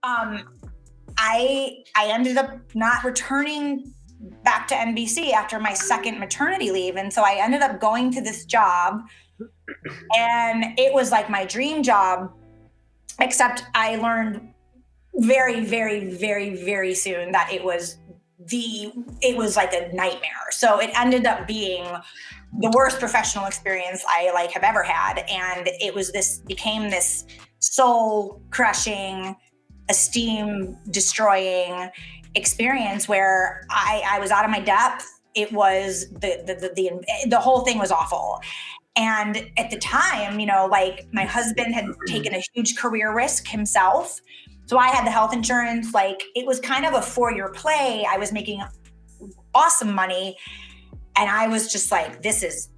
I ended up not returning back to NBC after my second maternity leave. And so I ended up going to this job, and it was like my dream job, except I learned very, very, very, very soon that it was like a nightmare. So it ended up being the worst professional experience I have ever had. And it became this soul crushing, esteem destroying experience where I was out of my depth. It was the whole thing was awful. And at the time, my husband had taken a huge career risk himself. So I had the health insurance. It was kind of a 4-year play. I was making awesome money. And I was just like, this is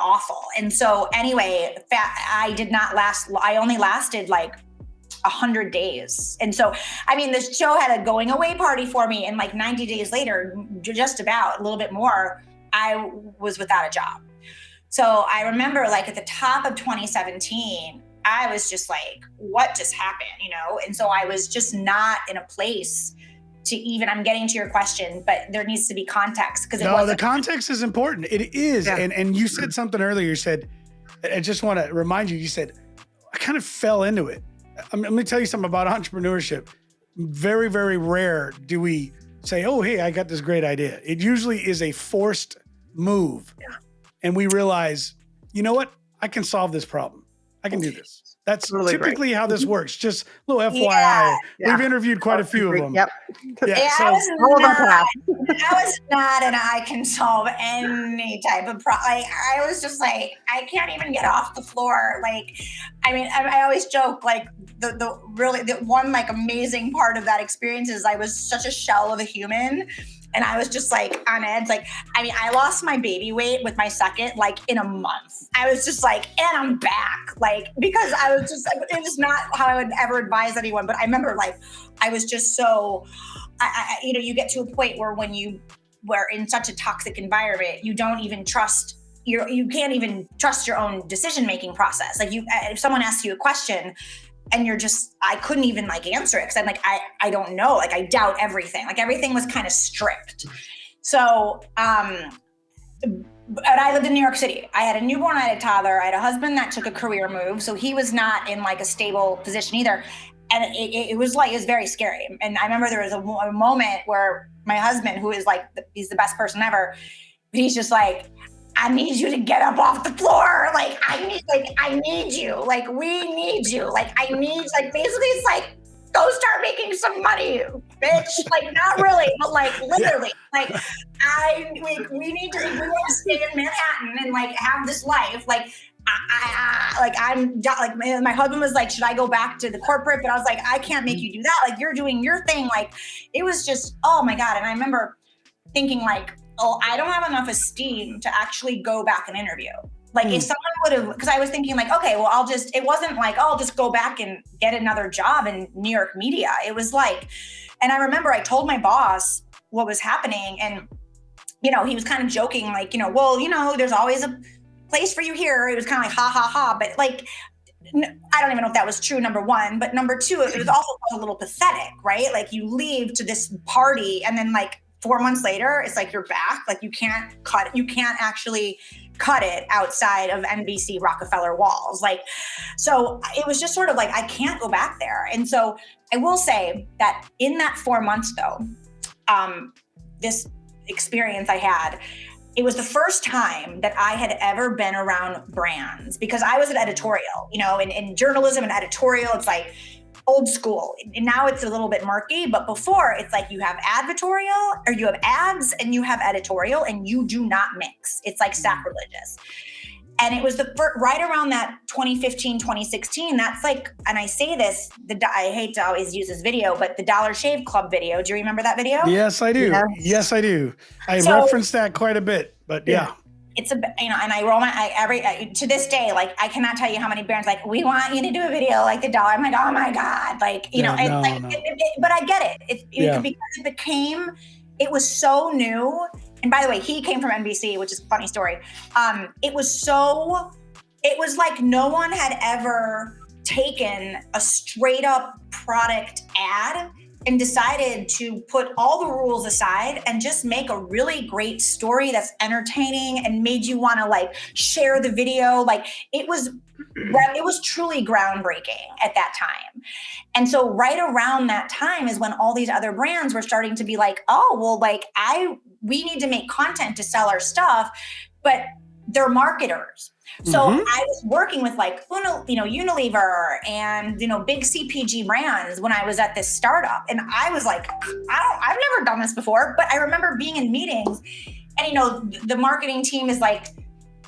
awful. And so anyway, I did not last. I only lasted 100 days. And so, the show had a going away party for me. And 90 days later, just about a little bit more, I was without a job. So I remember at the top of 2017, I was just like, what just happened, And so I was just not in a place to even, I'm getting to your question, but there needs to be context. The context is important. It is. Yeah. And you said something earlier. You said, I just want to remind you, said, I kind of fell into it. I'm going to tell you something about entrepreneurship. Very, very rare do we say, oh, hey, I got this great idea. It usually is a forced move. Yeah. And we realize, you know what? I can solve this problem. I can do this. That's totally typically how this works. Just a little FYI. Yeah. We've interviewed quite a few of them. Yep. Yeah, so, I was not an I can solve any type of problem. I was just I can't even get off the floor. I always joke, the one amazing part of that experience is I was such a shell of a human. And I was just on edge. I lost my baby weight with my second, in a month. I was just and I'm back. Because I was just it was not how I would ever advise anyone. But I remember I was just so, you get to a point where where in such a toxic environment, you don't even trust, you can't even trust your own decision-making process. If someone asks you a question, and you're just, I couldn't even answer it because I'm I don't know. I doubt everything. Everything was kind of stripped. So, but I lived in New York City. I had a newborn, I had a toddler. I had a husband that took a career move. So he was not in a stable position either. And it was very scary. And I remember there was a moment where my husband, who is he's the best person ever, he's just I need you to get up off the floor. I need you. We need you. I need, basically it's go start making some money, bitch. Not really, but literally. We need to, we want to stay in Manhattan and have this life. My husband was should I go back to the corporate? But I was I can't make you do that. You're doing your thing. It was just, oh my God. And I remember thinking oh, I don't have enough esteem to actually go back and interview. If someone would have, because I was thinking okay, well, it wasn't I'll just go back and get another job in New York media. It was and I remember I told my boss what was happening, and, he was kind of joking, well, there's always a place for you here. It was kind of ha, ha, ha. But I don't even know if that was true, number one, but number two, it was also a little pathetic, right? You leave to this party and then 4 months later, it's you're back. You can't actually cut it outside of NBC Rockefeller walls. So it was just sort of I can't go back there. And so I will say that in that 4 months though, this experience I had, it was the first time that I had ever been around brands, because I was an editorial, in journalism and editorial, it's old school. And now it's a little bit murky, but before it's you have advertorial, or you have ads and you have editorial, and you do not mix. It's sacrilegious. And it was right around that 2015, 2016, that's and I say this, I hate to always use this video, but the Dollar Shave Club video. Do you remember that video? Yes, I do. Yes, I do. I referenced that quite a bit, but yeah. It's and I roll to this day, I cannot tell you how many brands we want you to do a video the Dollar. I'm oh my God, but I get it. Because it was so new. And by the way, he came from NBC, which is a funny story. It was no one had ever taken a straight up product ad and decided to put all the rules aside and just make a really great story that's entertaining and made you want to like share the video. Like it was truly groundbreaking at that time. And so right around that time is when all these other brands were starting to be like, oh, well, like we need to make content to sell our stuff, but they're marketers. So I was working with like, Unilever and, big CPG brands when I was at this startup. And I was like, I've never done this before, but I remember being in meetings and, the marketing team is like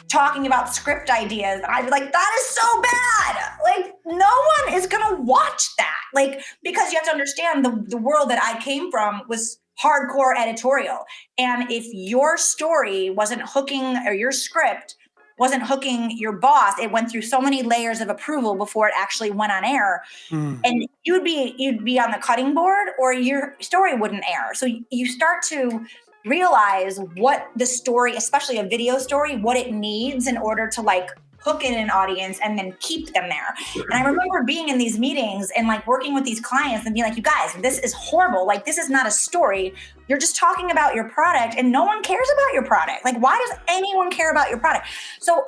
talking about script ideas. And I'd be like, that is so bad. Like no one is going to watch that. Like, because you have to understand the world that I came from was hardcore editorial. And if your story wasn't hooking or your script wasn't hooking your boss, it went through so many layers of approval before it actually went on air. And you'd be on the cutting board or your story wouldn't air. So you start to realize what the story, especially a video story, what it needs in order to like hook in an audience and then keep them there. And I remember being in these meetings and like working with these clients and being like, you guys, this is horrible. Like, this is not a story. You're just talking about your product and no one cares about your product. Like, why does anyone care about your product? So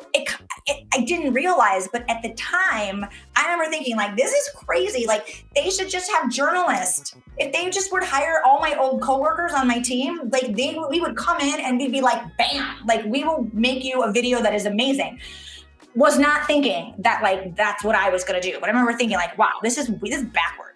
I didn't realize, but at the time, I remember thinking like, this is crazy. Like, they should just have journalists. If they just would hire all my old coworkers on my team, like we would come in and we'd be like, bam, like we will make you a video that is amazing. Was not thinking that like that's what I was gonna do, but I remember thinking like, wow, this is backwards.